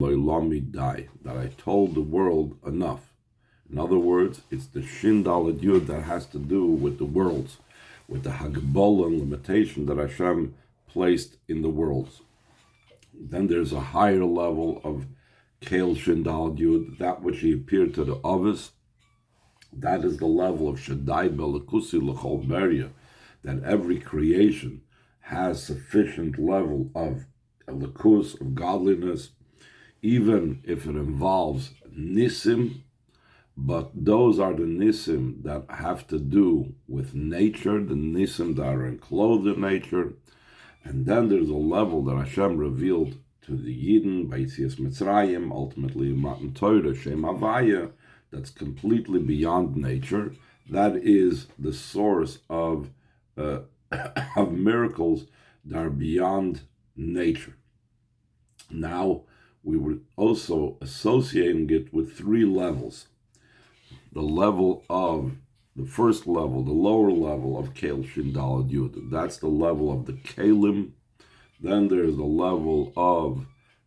that I told the world enough. In other words, it's the Shin Daled Yud that has to do with the worlds, with the Hagbola and limitation that Hashem placed in the worlds. Then there's a higher level of Kael Shin Daled Yud, that which he appeared to the Ovis. That is the level of Shaddai Belekusi L'chol Beria, that every creation has sufficient level of Lekus, of godliness, even if it involves Nisim, but those are the Nisim that have to do with nature, the Nisim that are enclosed in nature. And then there's a level that Hashem revealed to the Yidden by Yitzias Mitzrayim, ultimately Matan Torah, Shem Havaya, that's completely beyond nature. That is the source of of miracles that are beyond nature. Now, we were also associating it with three levels. The level of, the first level, the lower level of Kael Shin Daled Yud. That's the level of the Kalim. Then there's the level of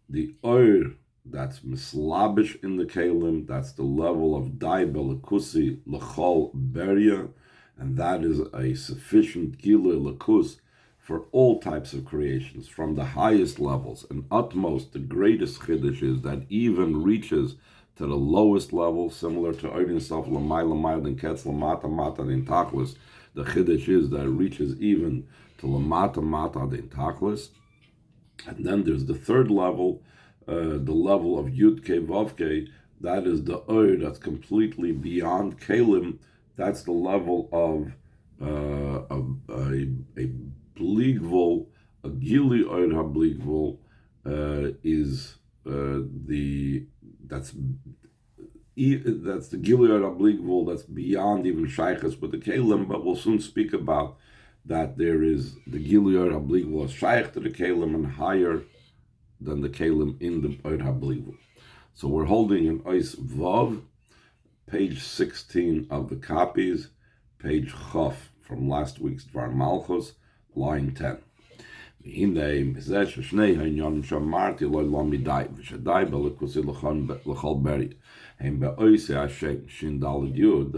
the Oir, that's mislabish in the Kalim. That's the level of Dai Belekusi L'chol Beria. And that is a sufficient Gilui Lekus for all types of creations, from the highest levels. And utmost, the greatest Chiddush is that even reaches to the lowest level, similar to Oivin Sof Lamai Lamai Din Ketz Lamata Mata Din Tachlis. The Chiddush is that it reaches even to Lamata Mata Din Tachlis. And then there's the third level, the level of Yud Ke Vav Ke. That is the Oir that's completely beyond Kalim. That's the level of a Bligvul, a Gili Oir HaBligvul is that's the Gili Oir HaBligvul that's beyond even Shaykhs with the Kalim, but we'll soon speak about that. There is the Gili Oir HaBligvul as Shaykh to the Kalim and higher than the Kalim in the Oir HaBligvul. So we're holding an Ois Vav, page 16 of the copies, page Chaf from last week's Dvar Malchus, line 10. The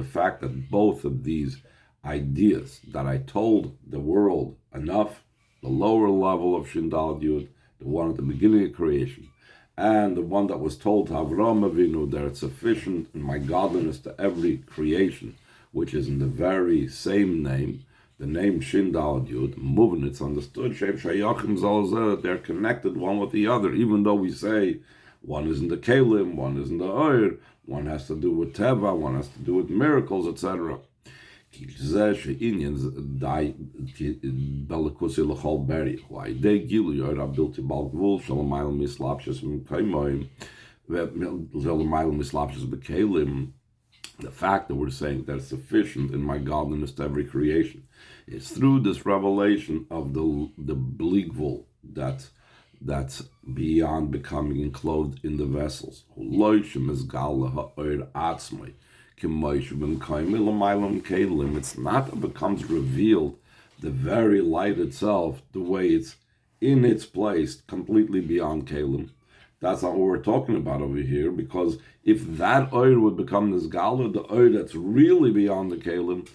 fact that both of these ideas, that I told the world enough, the lower level of Shin Daled Yud, the one at the beginning of creation, and the one that was told to Avraham Avinu that it's sufficient in my godliness to every creation, which is in the very same name, the name Shin Daled Yud, moving, it's understood, Shev Shayachim Zalzeh, they're connected one with the other, even though we say one is in the Kalim, one is in the Oir, one has to do with Teva, one has to do with miracles, etc. Why they Gilui Oir HaBilti Balgvul Shalamayel Mislapshus Mekaymoim Shalamayel Mislapshus Bekalim. The fact that we're saying that it's sufficient in my godliness to every creation is through this revelation of the Bligvul that's beyond becoming enclosed in the vessels. It's not that it becomes revealed the very light itself, the way it's in its place, completely beyond Kalim. That's not what we're talking about over here, because if that oil would become this gala, the oil that's really beyond the Kalim,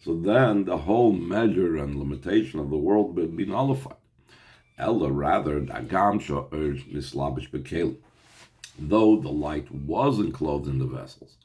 so then the whole measure and limitation of the world would be nullified. Ella rather, though the light was enclosed in the vessels,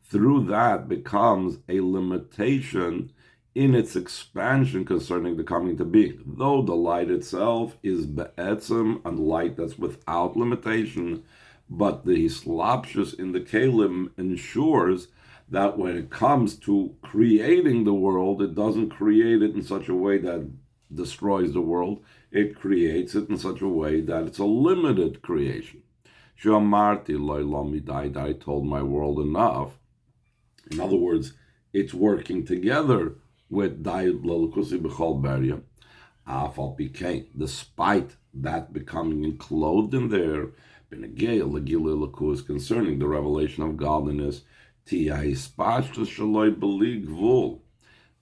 through that becomes a limitation in its expansion concerning the coming to being. Though the light itself is be'etzem, and light that's without limitation, but the hislapshus in the kalim ensures that when it comes to creating the world, it doesn't create it in such a way that destroys the world. It creates it in such a way that it's a limited creation. That I told my world enough. In other words, it's working together with Dayud Lelekusi B'chol Beria. Afal became, despite that becoming enclosed in there, concerning the revelation of godliness,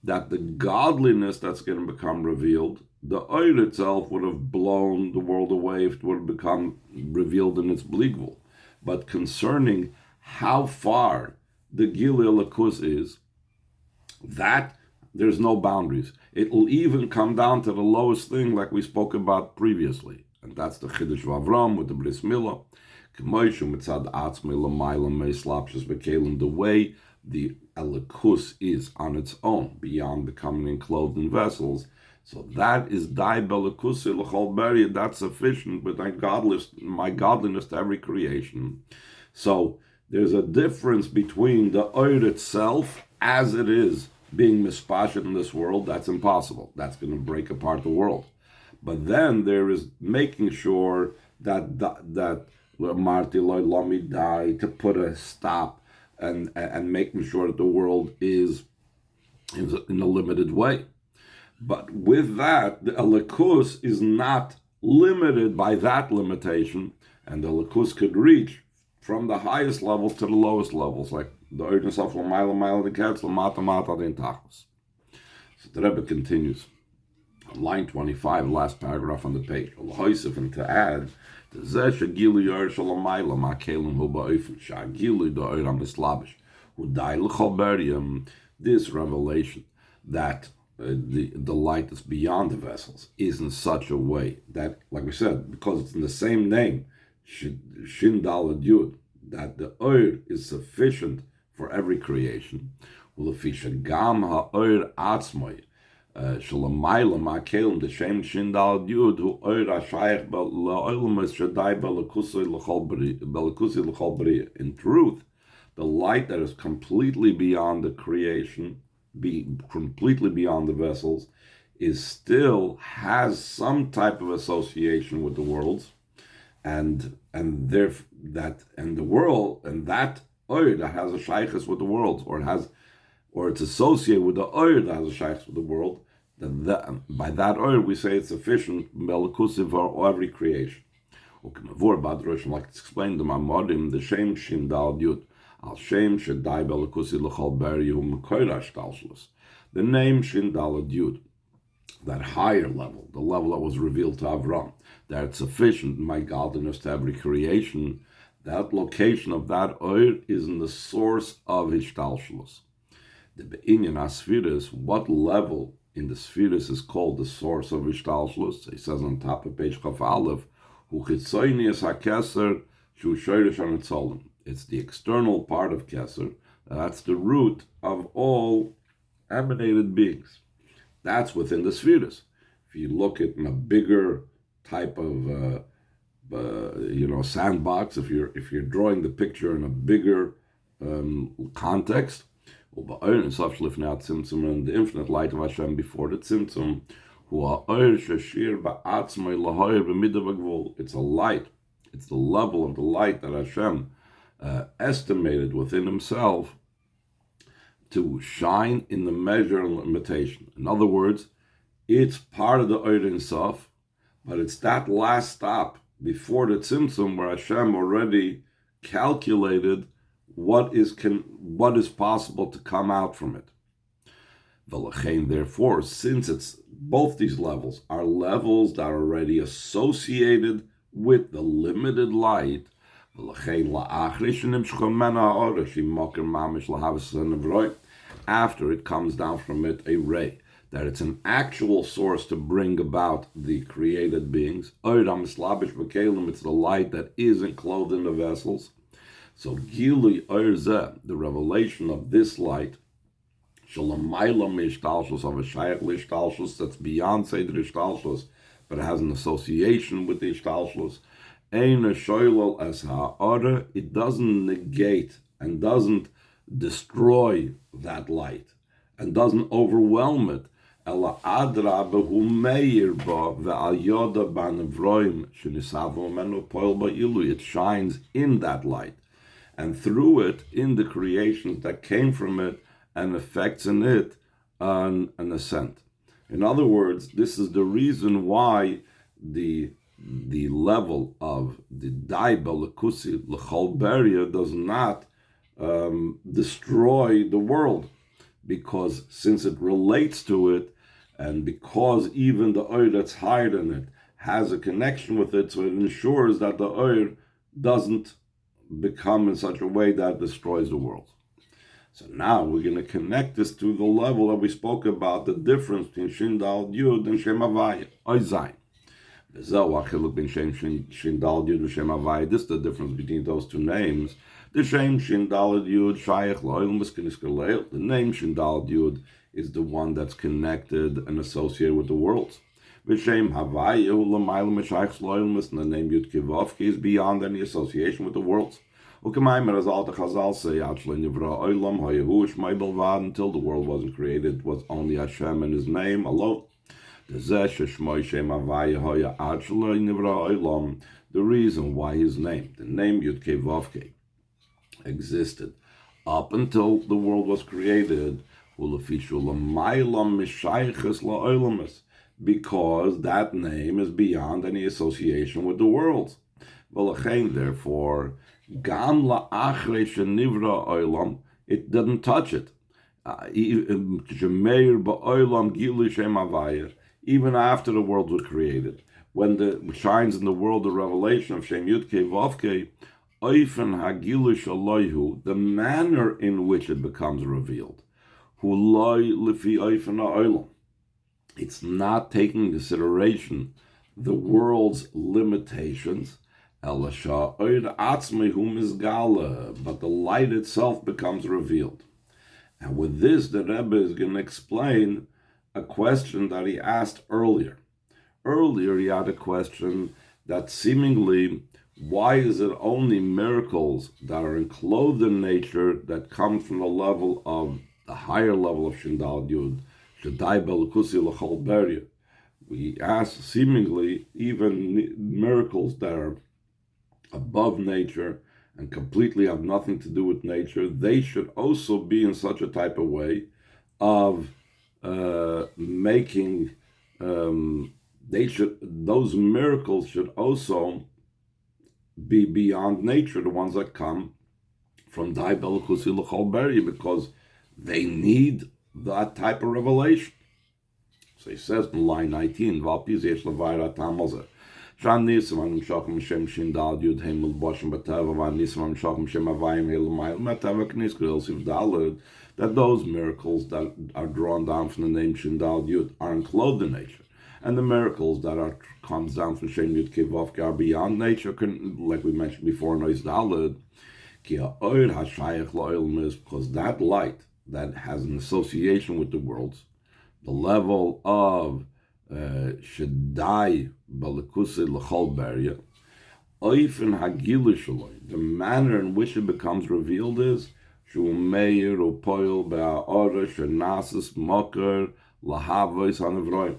that the godliness that's going to become revealed, the oil itself would have blown the world away if it would have become revealed in its bligvul. But concerning how far the Gilui Lakus is, that there's no boundaries. It will even come down to the lowest thing, like we spoke about previously, and that's the Chiddush Vavram with the Bris Milah. The way the Elikus is on its own, beyond becoming enclosed in vessels. So that is Dai Belikusi L'chol Beria, that's sufficient with my godliness to every creation. So there's a difference between the Oir itself, as it is, being mispashed in this world. That's impossible. That's going to break apart the world. But then there is making sure that Marti Loi Lomi Dai, to put a stop and making sure that the world is in a limited way. But with that, the Elikus is not limited by that limitation, and the Elikus could reach from the highest levels to the lowest levels, like the urgency of Lamaila the Ketz, Lamata Mata the Intachos. So the Rebbe continues on line 25, last paragraph on the page. And to add, this revelation that the light that's beyond the vessels is in such a way that, like we said, because it's in the same name, Shin Daled Yud, that the oil is sufficient for every creation. Gam ha'oir atzmoi shalamayla ma'kelim d'shem Shin Daled Yud hu oir ha'shayach la'oilmas shadai belekusi l'chol bria. In truth, the light that is completely beyond the creation, completely beyond the vessels, still has some type of association with the worlds, and the world, and that oil that has a shaykhus with the world, or it's associated with the oil that has a shaykhus with the world, then by that oil we say it's sufficient belekusiv for every creation. Like it's explained in Mamodim, the Shem Shin Dal Yud al Shem Shedai Belekusi L'chol Beri U'Mekorash Talshlus. The name Shin Dal Yud, that higher level, the level that was revealed to Abraham, that it's sufficient in my godliness to every creation, that location of that oil is in the source of Ishtalshlus. The Be'inyan HaSfiris, what level in the Sfiris is called the source of Ishtalshlus? He says on top of page Chaf Aleph, Hu Chitzoynius HaKeser Shu Shoyrish HaNetzolim. It's the external part of Keser. That's the root of all emanated beings. That's within the spheres. If you look at in a bigger type of sandbox, if you're drawing the picture in a bigger context, and the infinite light of Hashem before the Tzimtzum, it's a light. It's the level of the light that Hashem estimated within himself to shine in the measure and limitation. In other words, it's part of the Ein Sof, but it's that last stop before the Tzimtzum where Hashem already calculated what is possible to come out from it. Therefore, since it's both these levels are levels that are already associated with the limited light, after it comes down from it a ray, that it's an actual source to bring about the created beings. It's the light that isn't clothed in the vessels. So Gilui Orzeh, the revelation of this light, that's beyond Seder Ishtalshus, but it has an association with the Ishtalshus. It doesn't negate and doesn't destroy that light and doesn't overwhelm it. It shines in that light, and through it, in the creations that came from it, and affects in it an ascent. In other words, this is the reason why the level of the Dai Belekusi L'chol Beria does not destroy the world, because since it relates to it, and because even the oil that's higher than it has a connection with it, so it ensures that the oil doesn't become in such a way that destroys the world. So now we're going to connect this to the level that we spoke about, the difference between Shin Dal Yud and Shem Havaya, Oy Zayin. This is the difference between those two names. The Shem Shin Dal Yud Shayach L'Oil Miskinis Galeil. The name Shin Dal Yud is the one that's connected and associated with the worlds. The Shem Havaya L'Mayel Mishayach L'Oil Mis. The name Yud Kivavki is beyond any association with the worlds. Until the world wasn't created, it was only Hashem and His name alone. The reason why His name, the name Yud Kei Vav Kei, existed up until the world was created, because that name is beyond any association with the world. Therefore, it doesn't touch it. Even after the world was created, when the shines in the world of revelation of Shem Yud Kei Vav Kei, the manner in which it becomes revealed, it's not taking into consideration the world's limitations, but the light itself becomes revealed. And with this, the Rebbe is going to explain a question that he asked earlier. Earlier, he had a question that seemingly, why is it only miracles that are enclosed in nature that come from the level of the higher level of Shindal Yud, Shadai Belukusi L'chol Beria? We ask, seemingly, even miracles that are above nature and completely have nothing to do with nature, they should also be in such a type of way of making, those miracles should also be beyond nature, the ones that come from Dai Belukusi L'chol Beria, because they need that type of revelation. So he says in line 19, Valpiz Yesh Levaira Tamalzeh, that those miracles that are drawn down from the name Shindal Yud are enclosed in nature, and the miracles that comes down from Shem Yud Kei Vav Kei are beyond nature, like we mentioned before, because that light that has an association with the worlds, the level of Shaddai Balikusi L'chol Beria, Oifen Hagilu Shaloi, the manner in which it becomes revealed is Shu Meir Upoil Be'a'ora Shenasis Mokar Lahavois Hanavroim.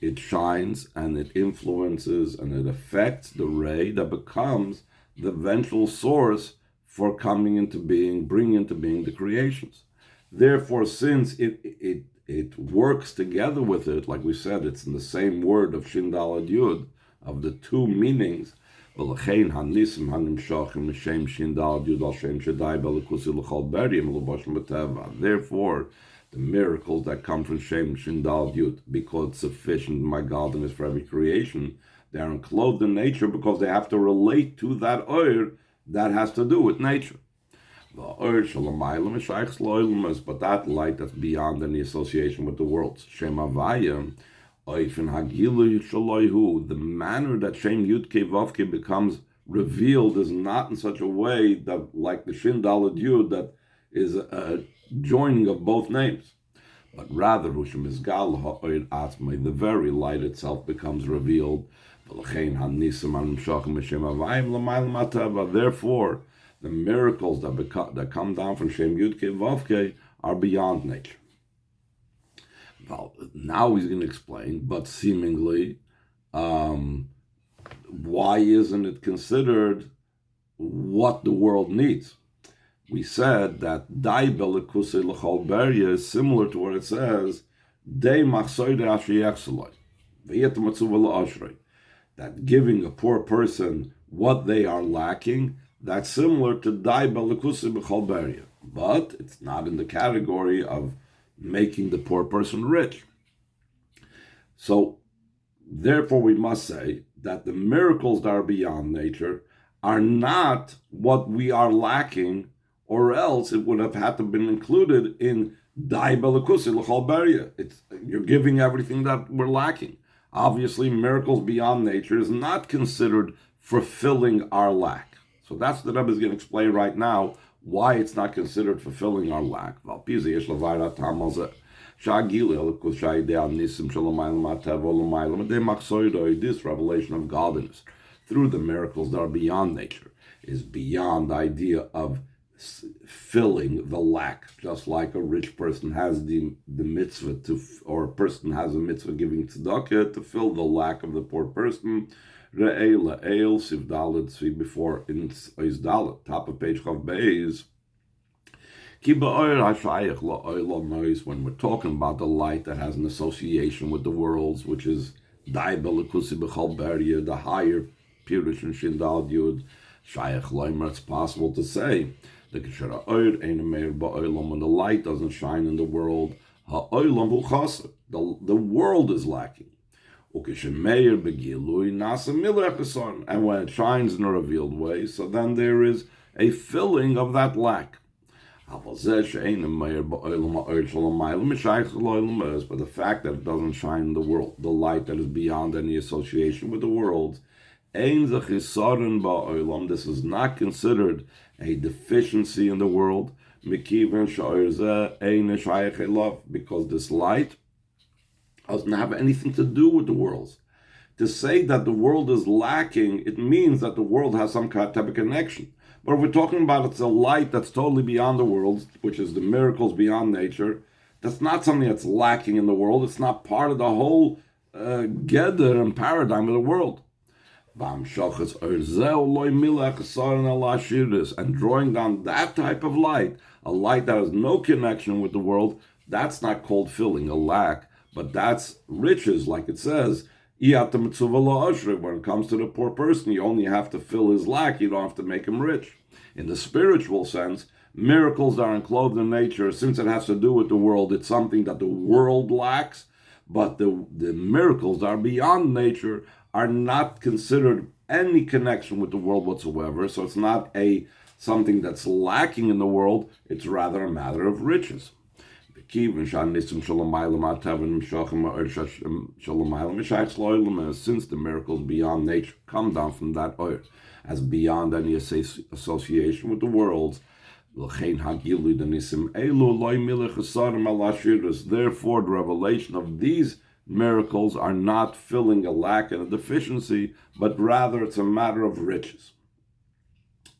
It shines and it influences and it affects the ray that becomes the eventual source for coming into being, bringing into being the creations. Therefore, since it works together with it, like we said, it's in the same word of Shin Daled Yud, of the two meanings. Therefore, the miracles that come from Shem Shin Daled Yud, because it's sufficient, my godliness for every creation, they are enclosed in nature because they have to relate to that oir that has to do with nature. But that light that's beyond any association with the worlds, Shem Havaya, the manner that Shem Yud Kei Vav Kei becomes revealed is not in such a way that, like the Shin Daled Yud, that is a joining of both names, but rather the very light itself becomes revealed. Therefore, the miracles that come down from Shem Yud Kei Vav Kei are beyond nature. Well, now he's going to explain, but seemingly, why isn't it considered what the world needs? We said that Dai Belukusi L'chol Beria is similar to what it says, Dei Machsoide Asher Yechseloi, V'yet Matzuva L'Ashrei, that giving a poor person what they are lacking that's similar to dai belikusi b'chol beria, but it's not in the category of making the poor person rich. So, therefore, we must say that the miracles that are beyond nature are not what we are lacking, or else it would have had to been included in dai belikusi l'chol beria. You're giving everything that we're lacking. Obviously, miracles beyond nature is not considered fulfilling our lack. So that's the Rebbe is going to explain right now why it's not considered fulfilling our lack. This revelation of godliness through the miracles that are beyond nature is beyond the idea of filling the lack, just like a rich person has the mitzvah to, or a person has a mitzvah giving tzedakah to fill the lack of the poor person. Re'ei la'el siv dalet, see before in Ois Dalet, top of page Chav Beis. Ki ba'or ha'shayach la'olam nois, when we're talking about the light that has an association with the worlds, which is dai belikusi b'chol beria, the higher pirush and shin dal yud, shayach loimer, it's possible to say the kishara oir ein meir ba'olam, when the light doesn't shine in the world, ha'olam hu chaser, the world is lacking. And when it shines in a revealed way, so then there is a filling of that lack. But the fact that it doesn't shine in the world, the light that is beyond any association with the world, this is not considered a deficiency in the world, because this light doesn't have anything to do with the worlds. To say that the world is lacking, it means that the world has some type of connection. But if we're talking about it's a light that's totally beyond the world, which is the miracles beyond nature, that's not something that's lacking in the world. It's not part of the whole gather and paradigm of the world. And drawing down that type of light, a light that has no connection with the world, that's not called filling a lack, but that's riches, like it says. When it comes to the poor person, you only have to fill his lack, you don't have to make him rich. In the spiritual sense, miracles that are enclosed in nature, since it has to do with the world, it's something that the world lacks, but the miracles that are beyond nature are not considered any connection with the world whatsoever, so it's not something that's lacking in the world, it's rather a matter of riches. Since the miracles beyond nature come down from that oil as beyond any association with the worlds, therefore the revelation of these miracles are not filling a lack and a deficiency, but rather it's a matter of riches.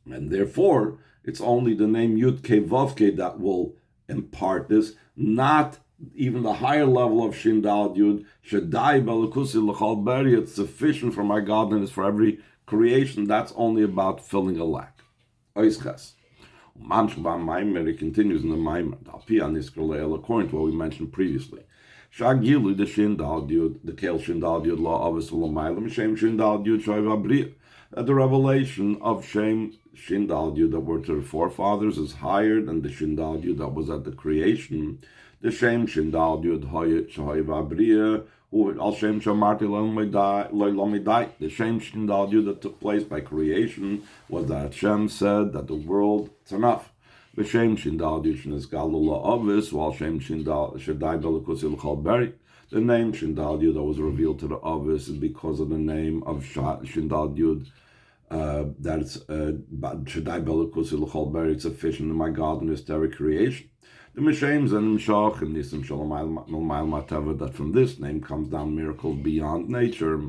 And therefore, it's only the name Yud Ke Vav Ke that will impart this, not even the higher level of Shin Dal Yud, Shaddai Belikusi L'chol Beria, it's sufficient for my godliness for every creation. That's only about filling a lack. Ois Ches. It continues in the Maimer, according to what we mentioned previously. Shagilu the Shin Dal Yud, the Kel Shin Dal Yud Law of Isulamaylam, Shem Shin Dal Yud Shoiv Abriya. The revelation of Shem Shin Dal Yud that were to the forefathers is higher than the Shin Dal Yud that was at the creation. The Shem Shin Dal Yud Shoiv Abriya, who Al Shem Shamarti Lomidai. The Shem Shin Dal Yud that took place by creation was that Hashem said that the world, it's enough. The Shem Shin Dal Yud is Galula Ovis, while Shem Shin Dal Shaddai Belikusi L'chol Beri. The name Shin Dal Yud that was revealed to the Ovis is because of the name of Shin Dal Yud, that it's Shaddai Belikusi L'chol Beri, it's sufficient in my godliness to every creation. The Meshems and Mshach and Nisim Shalom Malmayl Mateva, that from this name comes down miracles beyond nature.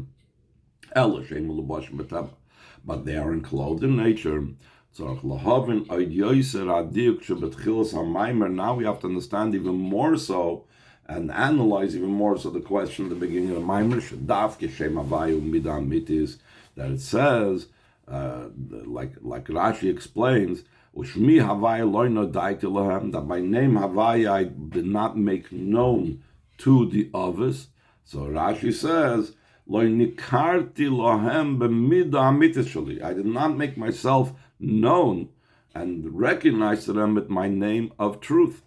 Ela Shem Ulubosh Mateva, but they are enclosed in nature. Now we have to understand even more so and analyze even more so the question at the beginning of the Maimer, that it says, like Rashi explains, that my name Havaya I did not make known to the others. So Rashi says, I did not make myself known and recognized to them with my name of truth.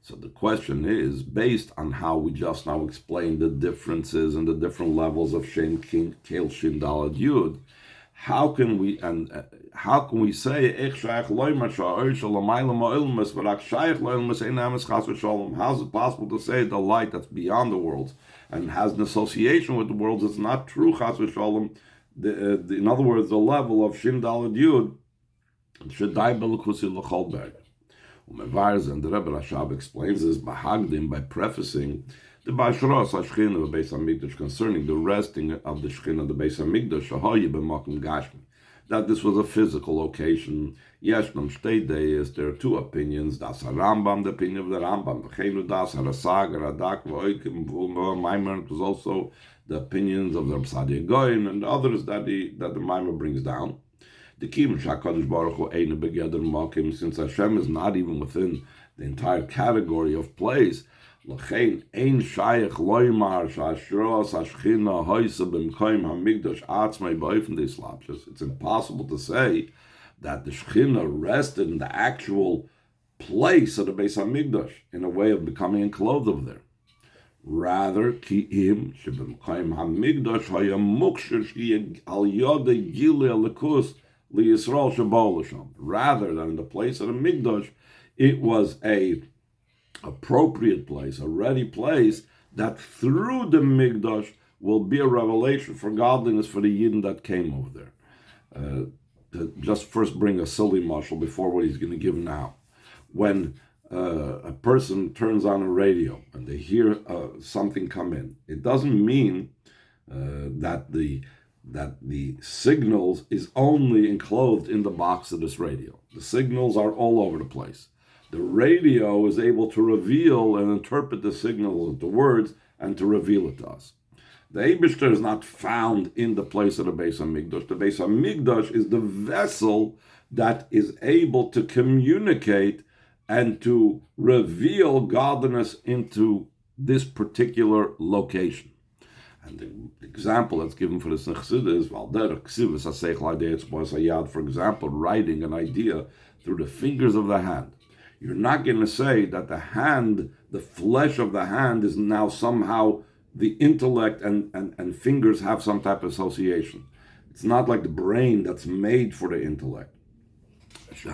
So the question is, based on how we just now explained the differences and the different levels of Shin, Kel, Shin, Dalad, Yud, how can we say how's it possible to say the light that's beyond the worlds and has an association with the worlds is not true chas v'sholom? In other words, the level of Shin Dalad Yud should die b'lukusi l'cholberg. Vaar's and the Rebbe Rashab explains this by prefacing the Bashros HaShechina of the Beis HaMikdash concerning the resting of the Shechina of the Beis HaMikdash Shahoyi b'makom gashmi, that this was a physical location. Yeshnam shtei deis, there are two opinions. Das HaRambam, the opinion of the Rambam, v'cheinu das HaRasag, HaRadak, v'oikim v'maimer. It was also the opinions of the Sadia Goyin and others that the Maimer brings down. The Kim Shakadosh Baruch Hu Eina Begeder Makim, since Hashem is not even within the entire category of place. L'chein ein shayach loymar shashros hashchina hoysa b'mkoim hamigdash atzmei b'ofen dislapshus. It's impossible to say that the Shechina rested in the actual place of the Beis Hamikdash in a way of becoming enclosed over there. Rather, ki im sheb'mkoim hamigdash haya muksher shi al yodei gilei alakus. Rather than in the place of the Mikdash, it was a appropriate place, a ready place that through the Mikdash will be a revelation for godliness for the Yidden that came over there. To just first bring a silly mashal before what he's going to give now. When a person turns on a radio and they hear something come in, it doesn't mean that the signals is only enclosed in the box of this radio. The signals are all over the place. The radio is able to reveal and interpret the signals into words and to reveal it to us. The Eibishter is not found in the place of the Beis HaMikdash. The Beis HaMikdash is the vessel that is able to communicate and to reveal godliness into this particular location. And the example that's given for this Nechsidah is, for example, writing an idea through the fingers of the hand. You're not going to say that the hand, the flesh of the hand, is now somehow the intellect and fingers have some type of association. It's not like the brain that's made for the intellect. The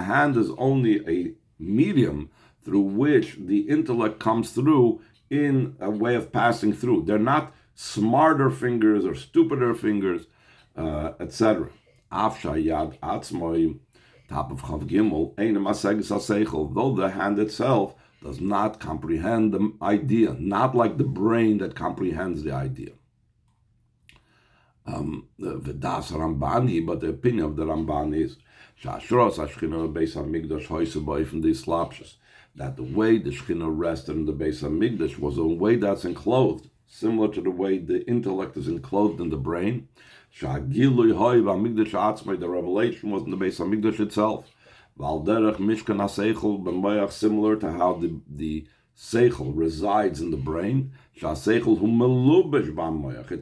hand is only a medium through which the intellect comes through in a way of passing through. They're not smarter fingers or stupider fingers, etc. Afshayad atzmoy, top of Chav Gimel, though the hand itself does not comprehend the idea, not like the brain that comprehends the idea. The Das Rambani, but the opinion of the Ramban is that the way the Shechina rested in the Beis HaMikdash was a way that's enclosed, similar to the way the intellect is enclosed in the brain. The revelation was in the Beis HaMikdash itself. Similar to how the Seichel resides in the brain. It's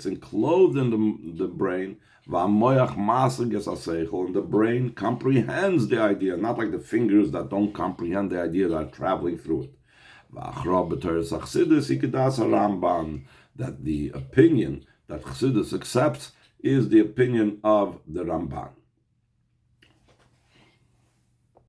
enclosed in the brain. And the brain comprehends the idea, not like the fingers that don't comprehend the idea that are traveling through it. That the opinion that Chassidus accepts is the opinion of the Ramban.